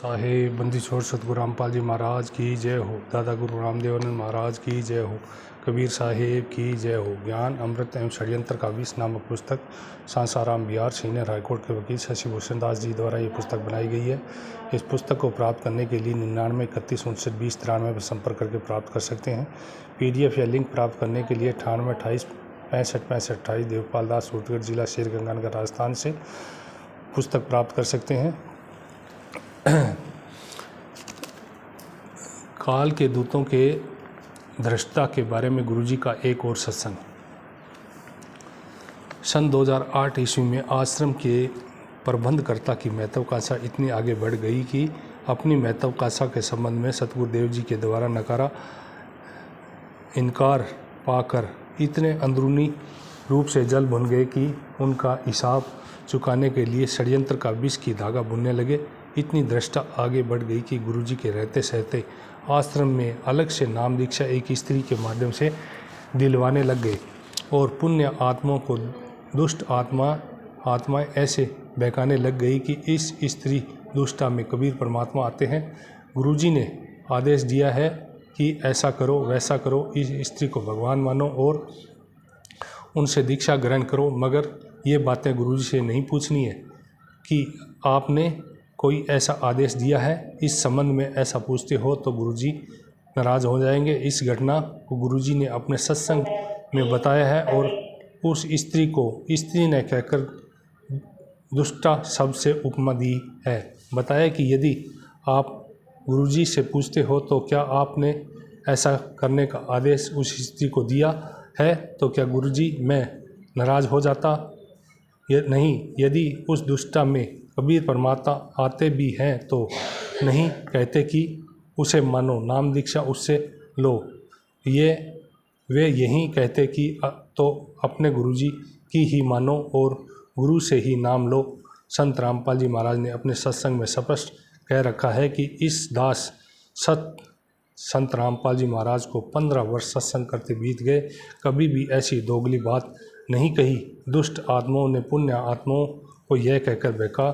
साहेब बंदी छोड़ सतगुरु रामपाल जी महाराज की जय हो। दादा गुरु रामदेवानंद महाराज की जय हो। कबीर साहेब की जय हो। ज्ञान अमृत एवं षड्यंत्र का 20 नामक पुस्तक सासाराम बिहार सीनियर हाईकोर्ट के वकील शशि भूषण दास जी द्वारा ये पुस्तक बनाई गई है। इस पुस्तक को प्राप्त करने के लिए 99 31 59 20 93 पर संपर्क करके प्राप्त कर सकते हैं। PDF या लिंक प्राप्त करने के लिए 98 28 65 65 28 देवपाल दास सूरतगढ़ जिला शेरगंगानगर राजस्थान से पुस्तक प्राप्त कर सकते हैं। काल के दूतों के दृष्टता के बारे में गुरुजी का एक और सत्संग। सन 2008 ईस्वी में आश्रम के प्रबंधकर्ता की महत्वाकांक्षा इतनी आगे बढ़ गई कि अपनी महत्वाकांक्षा के संबंध में सतगुरुदेव जी के द्वारा नकारा इनकार पाकर इतने अंदरूनी रूप से जल भुन गए कि उनका हिसाब चुकाने के लिए षड्यंत्र का विष की धागा बुनने लगे। इतनी दृष्टा आगे बढ़ गई कि गुरुजी के रहते सहते आश्रम में अलग से नाम दीक्षा एक स्त्री के माध्यम से दिलवाने लग गए और पुण्य आत्माओं को दुष्ट आत्माएं ऐसे बहकाने लग गई कि इस स्त्री दुष्टा में कबीर परमात्मा आते हैं। गुरुजी ने आदेश दिया है कि ऐसा करो वैसा करो, इस स्त्री को भगवान मानो और उनसे दीक्षा ग्रहण करो, मगर ये बातें गुरुजी से नहीं पूछनी है कि आपने कोई ऐसा आदेश दिया है, इस संबंध में ऐसा पूछते हो तो गुरुजी नाराज़ हो जाएंगे। इस घटना को गुरुजी ने अपने सत्संग में बताया है और उस स्त्री को स्त्री ने कहकर दुष्टा शब्द से उपमा दी है। बताया कि यदि आप गुरुजी से पूछते हो तो क्या आपने ऐसा करने का आदेश उस स्त्री को दिया है, तो क्या गुरुजी मैं नाराज़ हो जाता? नहीं, यदि उस दुष्टा में कबीर परमात्मा आते भी हैं तो नहीं कहते कि उसे मानो, नाम दीक्षा उससे लो। वे यही कहते कि तो अपने गुरुजी की ही मानो और गुरु से ही नाम लो। संत रामपाल जी महाराज ने अपने सत्संग में स्पष्ट कह रखा है कि इस दास संत रामपाल जी महाराज को 15 वर्ष सत्संग करते बीत गए, कभी भी ऐसी दोगली बात नहीं कही। दुष्ट आत्माओं ने पुण्य आत्माओं को यह कहकर बहका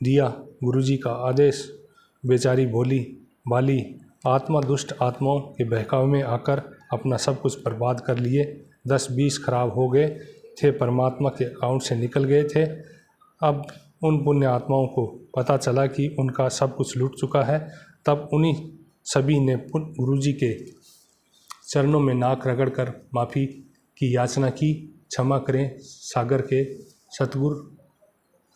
दिया। गुरुजी का आदेश बेचारी भोली बाली आत्मा दुष्ट आत्माओं के बहकावे में आकर अपना सब कुछ बर्बाद कर लिए। 10-20 खराब हो गए थे, परमात्मा के अकाउंट से निकल गए थे। अब उन पुण्य आत्माओं को पता चला कि उनका सब कुछ लूट चुका है। तब उन्हीं सभी ने गुरुजी के चरणों में नाक रगड़कर माफ़ी की याचना की। क्षमा करें सागर के सतगुरु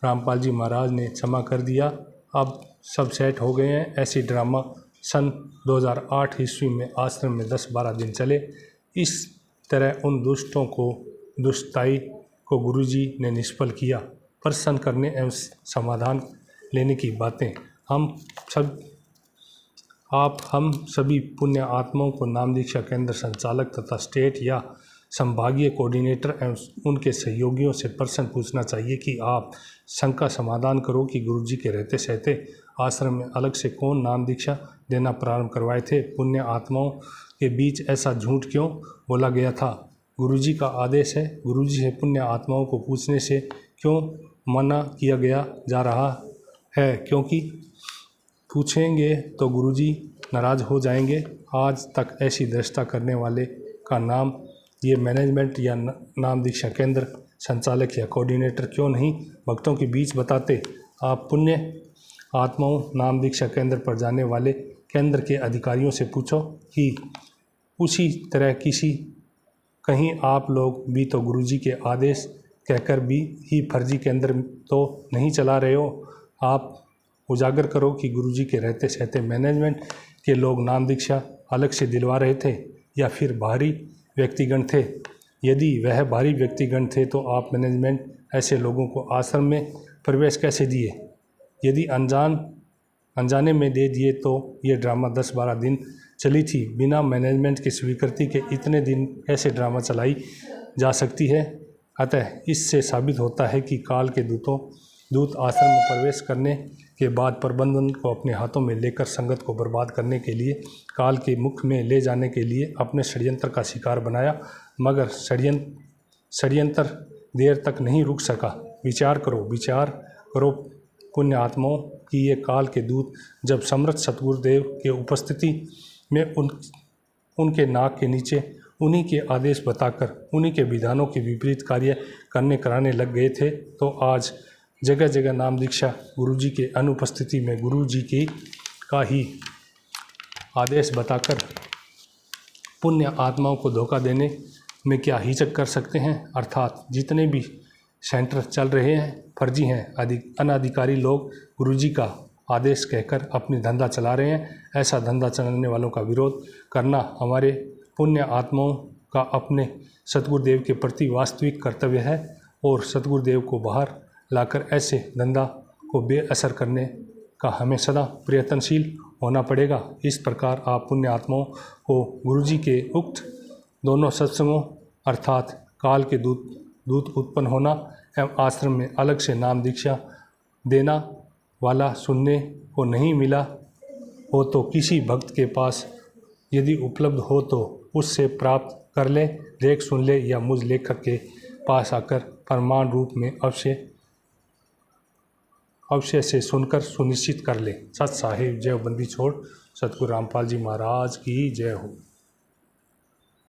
रामपाल जी महाराज ने क्षमा कर दिया। अब सब सेट हो गए हैं। ऐसी ड्रामा सन 2008 ईस्वी में आश्रम में 10-12 दिन चले। इस तरह उन दुष्टों को दुष्टाई को गुरुजी ने निष्फल किया। प्रसन्न करने एवं समाधान लेने की बातें हम सभी पुण्य आत्माओं को नाम दीक्षा केंद्र संचालक तथा स्टेट या संभागीय कोऑर्डिनेटर एवं उनके सहयोगियों से प्रश्न पूछना चाहिए कि आप शंका समाधान करो कि गुरुजी के रहते सहते आश्रम में अलग से कौन नाम दीक्षा देना प्रारंभ करवाए थे। पुण्य आत्माओं के बीच ऐसा झूठ क्यों बोला गया था? गुरुजी का आदेश है, गुरुजी से पुण्य आत्माओं को पूछने से क्यों मना किया गया जा रहा है? क्योंकि पूछेंगे तो गुरुजी नाराज़ हो जाएंगे। आज तक ऐसी दृष्टा करने वाले का नाम ये मैनेजमेंट या नाम दीक्षा केंद्र संचालक या कोऑर्डिनेटर क्यों नहीं भक्तों के बीच बताते? आप पुण्य आत्माओं नाम दीक्षा केंद्र पर जाने वाले केंद्र के अधिकारियों से पूछो कि उसी तरह कहीं आप लोग भी तो गुरुजी के आदेश कहकर भी ही फर्जी केंद्र तो नहीं चला रहे हो। आप उजागर करो कि गुरुजी के रहते सहते मैनेजमेंट के लोग नाम दीक्षा अलग से दिलवा रहे थे या फिर बाहरी व्यक्तिगण थे। यदि वह बाहरी व्यक्तिगण थे तो आप मैनेजमेंट ऐसे लोगों को आश्रम में प्रवेश कैसे दिए? यदि अनजाने में दे दिए तो ये ड्रामा 10-12 दिन चली थी। बिना मैनेजमेंट की स्वीकृति के इतने दिन कैसे ड्रामा चलाई जा सकती है? अतः इससे साबित होता है कि काल के दूत आश्रम में प्रवेश करने के बाद प्रबंधन को अपने हाथों में लेकर संगत को बर्बाद करने के लिए काल के मुख में ले जाने के लिए अपने षड्यंत्र का शिकार बनाया, मगर षड्यंत्र देर तक नहीं रुक सका। विचार करो पुण्य आत्माओं की ये काल के दूत जब समर्थ सतगुरुदेव के उपस्थिति में उनके नाक के नीचे उन्हीं के आदेश बताकर उन्हीं के विधानों के विपरीत कार्य करने कराने लग गए थे, तो आज जगह जगह नाम दीक्षा गुरुजी के अनुपस्थिति में गुरुजी की का ही आदेश बताकर पुण्य आत्माओं को धोखा देने में क्या हिचक कर सकते हैं। अर्थात जितने भी सेंटर चल रहे हैं फर्जी हैं, अनाधिकारी लोग गुरुजी का आदेश कहकर अपनी धंधा चला रहे हैं। ऐसा धंधा चलाने वालों का विरोध करना हमारे पुण्य आत्माओं का अपने सतगुरुदेव के प्रति वास्तविक कर्तव्य है और सतगुरुदेव को बाहर लाकर ऐसे धंधा को बेअसर करने का हमें सदा प्रयत्नशील होना पड़ेगा। इस प्रकार आप पुण्य आत्माओं को गुरुजी के उक्त दोनों सत्संगों अर्थात काल के दूत उत्पन्न होना एवं आश्रम में अलग से नाम दीक्षा देना वाला सुनने को नहीं मिला हो तो किसी भक्त के पास यदि उपलब्ध हो तो उससे प्राप्त कर ले, देख सुन ले या मुझ लेखक के पास आकर प्रमाण रूप में अवश्य से सुनकर सुनिश्चित कर ले। सत साहिब जय बंदी छोड़। सतगुरु रामपाल जी महाराज की जय हो।